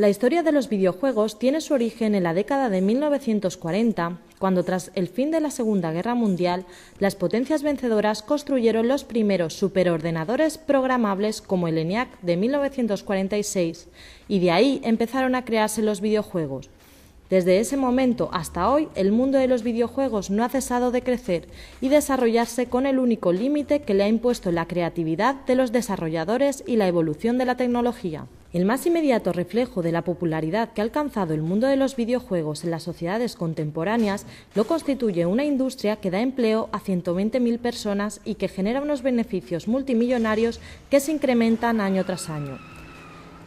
La historia de los videojuegos tiene su origen en la década de 1940, cuando tras el fin de la Segunda Guerra Mundial, las potencias vencedoras construyeron los primeros superordenadores programables como el ENIAC de 1946, y de ahí empezaron a crearse los videojuegos. Desde ese momento hasta hoy, el mundo de los videojuegos no ha cesado de crecer y desarrollarse con el único límite que le ha impuesto la creatividad de los desarrolladores y la evolución de la tecnología. El más inmediato reflejo de la popularidad que ha alcanzado el mundo de los videojuegos en las sociedades contemporáneas lo constituye una industria que da empleo a 120.000 personas y que genera unos beneficios multimillonarios que se incrementan año tras año.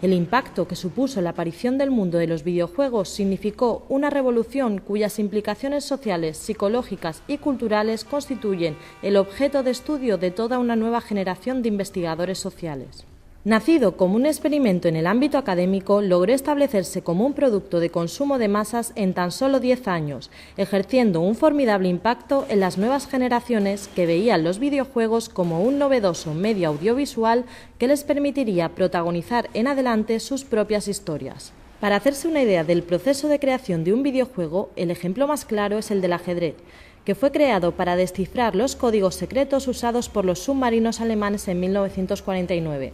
El impacto que supuso la aparición del mundo de los videojuegos significó una revolución cuyas implicaciones sociales, psicológicas y culturales constituyen el objeto de estudio de toda una nueva generación de investigadores sociales. Nacido como un experimento en el ámbito académico, logró establecerse como un producto de consumo de masas en tan solo 10 años, ejerciendo un formidable impacto en las nuevas generaciones que veían los videojuegos como un novedoso medio audiovisual que les permitiría protagonizar en adelante sus propias historias. Para hacerse una idea del proceso de creación de un videojuego, el ejemplo más claro es el del ajedrez, que fue creado para descifrar los códigos secretos usados por los submarinos alemanes en 1949.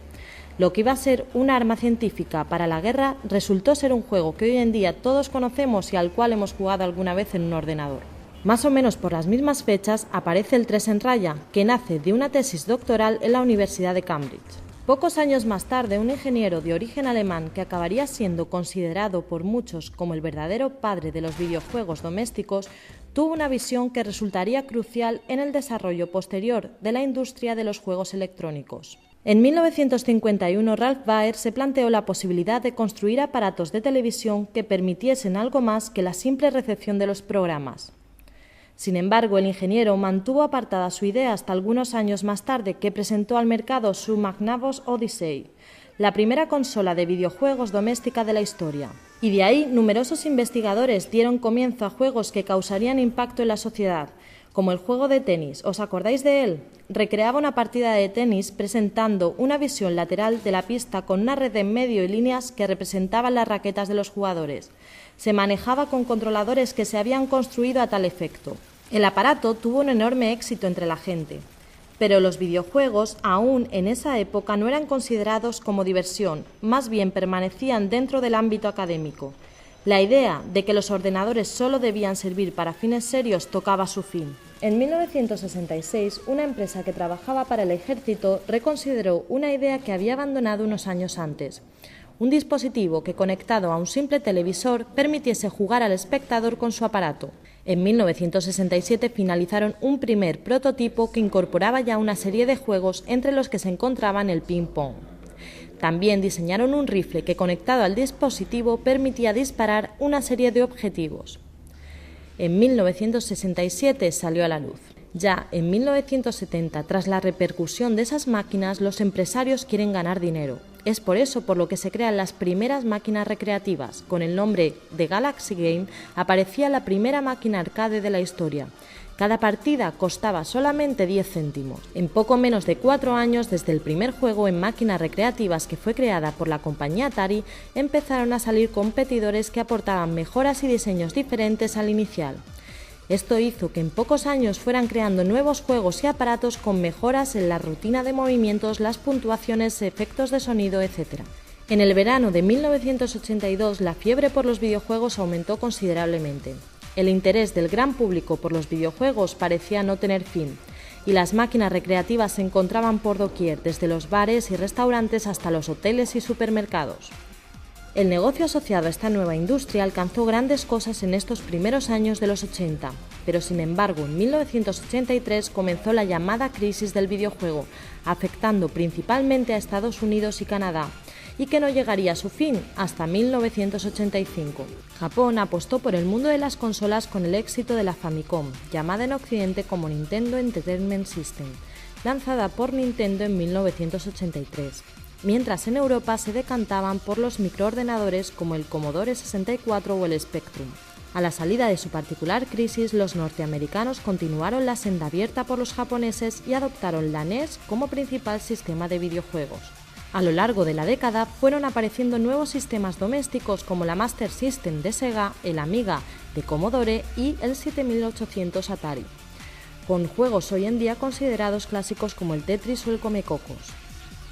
Lo que iba a ser una arma científica para la guerra resultó ser un juego que hoy en día todos conocemos y al cual hemos jugado alguna vez en un ordenador. Más o menos por las mismas fechas aparece el 3 en raya, que nace de una tesis doctoral en la Universidad de Cambridge. Pocos años más tarde, un ingeniero de origen alemán que acabaría siendo considerado por muchos como el verdadero padre de los videojuegos domésticos, tuvo una visión que resultaría crucial en el desarrollo posterior de la industria de los juegos electrónicos. En 1951, Ralph Baer se planteó la posibilidad de construir aparatos de televisión que permitiesen algo más que la simple recepción de los programas. Sin embargo, el ingeniero mantuvo apartada su idea hasta algunos años más tarde, que presentó al mercado su Magnavox Odyssey, la primera consola de videojuegos doméstica de la historia. Y de ahí, numerosos investigadores dieron comienzo a juegos que causarían impacto en la sociedad, como el juego de tenis. ¿Os acordáis de él? Recreaba una partida de tenis presentando una visión lateral de la pista con una red en medio y líneas que representaban las raquetas de los jugadores. Se manejaba con controladores que se habían construido a tal efecto. El aparato tuvo un enorme éxito entre la gente, pero los videojuegos aún en esa época no eran considerados como diversión, más bien permanecían dentro del ámbito académico. La idea de que los ordenadores solo debían servir para fines serios tocaba su fin. En 1966, una empresa que trabajaba para el ejército reconsideró una idea que había abandonado unos años antes. Un dispositivo que, conectado a un simple televisor, permitiese jugar al espectador con su aparato. En 1967 finalizaron un primer prototipo que incorporaba ya una serie de juegos entre los que se encontraban el ping-pong. También diseñaron un rifle que, conectado al dispositivo, permitía disparar una serie de objetivos. En 1967 salió a la luz. Ya en 1970, tras la repercusión de esas máquinas, los empresarios quieren ganar dinero. Es por eso por lo que se crean las primeras máquinas recreativas. Con el nombre de Galaxy Game aparecía la primera máquina arcade de la historia. Cada partida costaba solamente 10 céntimos. En poco menos de 4 años, desde el primer juego en máquinas recreativas que fue creada por la compañía Atari, empezaron a salir competidores que aportaban mejoras y diseños diferentes al inicial. Esto hizo que en pocos años fueran creando nuevos juegos y aparatos con mejoras en la rutina de movimientos, las puntuaciones, efectos de sonido, etc. En el verano de 1982, la fiebre por los videojuegos aumentó considerablemente. El interés del gran público por los videojuegos parecía no tener fin, y las máquinas recreativas se encontraban por doquier, desde los bares y restaurantes hasta los hoteles y supermercados. El negocio asociado a esta nueva industria alcanzó grandes cosas en estos primeros años de los 80, pero sin embargo en 1983 comenzó la llamada crisis del videojuego, afectando principalmente a Estados Unidos y Canadá, y que no llegaría a su fin hasta 1985. Japón apostó por el mundo de las consolas con el éxito de la Famicom, llamada en Occidente como Nintendo Entertainment System, lanzada por Nintendo en 1983. Mientras en Europa se decantaban por los microordenadores como el Commodore 64 o el Spectrum. A la salida de su particular crisis, los norteamericanos continuaron la senda abierta por los japoneses y adoptaron la NES como principal sistema de videojuegos. A lo largo de la década fueron apareciendo nuevos sistemas domésticos como la Master System de Sega, el Amiga de Commodore y el 7800 Atari, con juegos hoy en día considerados clásicos como el Tetris o el Comecocos.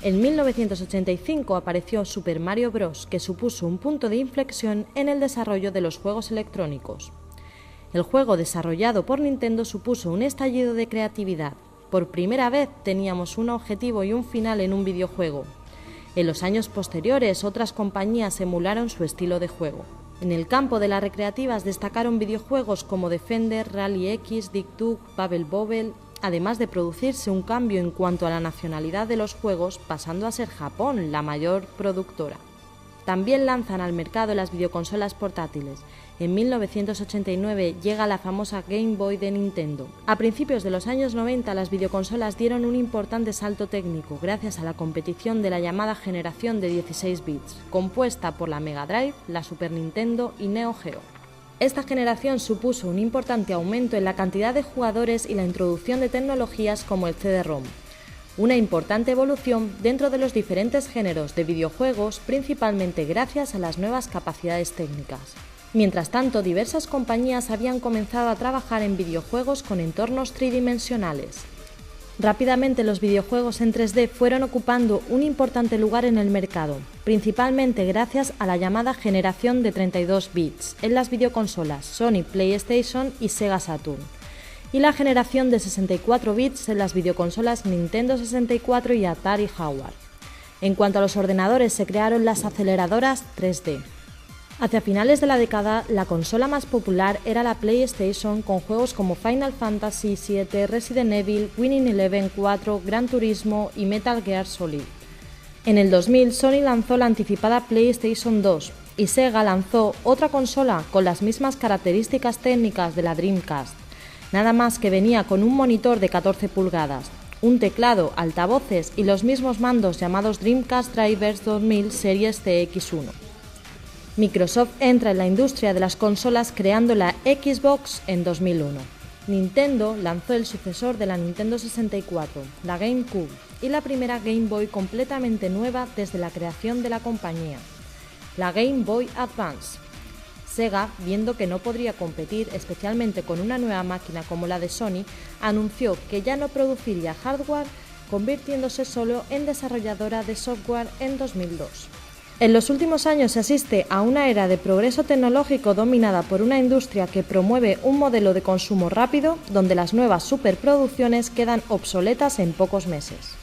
En 1985 apareció Super Mario Bros., que supuso un punto de inflexión en el desarrollo de los juegos electrónicos. El juego desarrollado por Nintendo supuso un estallido de creatividad. Por primera vez teníamos un objetivo y un final en un videojuego. En los años posteriores, otras compañías emularon su estilo de juego. En el campo de las recreativas destacaron videojuegos como Defender, Rally X, Dig Dug, Bubble Bobble, además de producirse un cambio en cuanto a la nacionalidad de los juegos, pasando a ser Japón la mayor productora. También lanzan al mercado las videoconsolas portátiles. En 1989 llega la famosa Game Boy de Nintendo. A principios de los años 90 las videoconsolas dieron un importante salto técnico gracias a la competición de la llamada generación de 16 bits, compuesta por la Mega Drive, la Super Nintendo y Neo Geo. Esta generación supuso un importante aumento en la cantidad de jugadores y la introducción de tecnologías como el CD-ROM. Una importante evolución dentro de los diferentes géneros de videojuegos, principalmente gracias a las nuevas capacidades técnicas. Mientras tanto, diversas compañías habían comenzado a trabajar en videojuegos con entornos tridimensionales. Rápidamente los videojuegos en 3D fueron ocupando un importante lugar en el mercado, principalmente gracias a la llamada generación de 32 bits en las videoconsolas Sony PlayStation y Sega Saturn, y la generación de 64 bits en las videoconsolas Nintendo 64 y Atari Jaguar. En cuanto a los ordenadores, se crearon las aceleradoras 3D. Hacia finales de la década, la consola más popular era la PlayStation, con juegos como Final Fantasy VII, Resident Evil, Winning Eleven 4, Gran Turismo y Metal Gear Solid. En el 2000, Sony lanzó la anticipada PlayStation 2 y Sega lanzó otra consola con las mismas características técnicas de la Dreamcast, nada más que venía con un monitor de 14 pulgadas, un teclado, altavoces y los mismos mandos llamados Dreamcast Drivers 2000 Series CX1. Microsoft entra en la industria de las consolas creando la Xbox en 2001. Nintendo lanzó el sucesor de la Nintendo 64, la GameCube, y la primera Game Boy completamente nueva desde la creación de la compañía, la Game Boy Advance. Sega, viendo que no podría competir, especialmente con una nueva máquina como la de Sony, anunció que ya no produciría hardware, convirtiéndose solo en desarrolladora de software en 2002. En los últimos años se asiste a una era de progreso tecnológico dominada por una industria que promueve un modelo de consumo rápido, donde las nuevas superproducciones quedan obsoletas en pocos meses.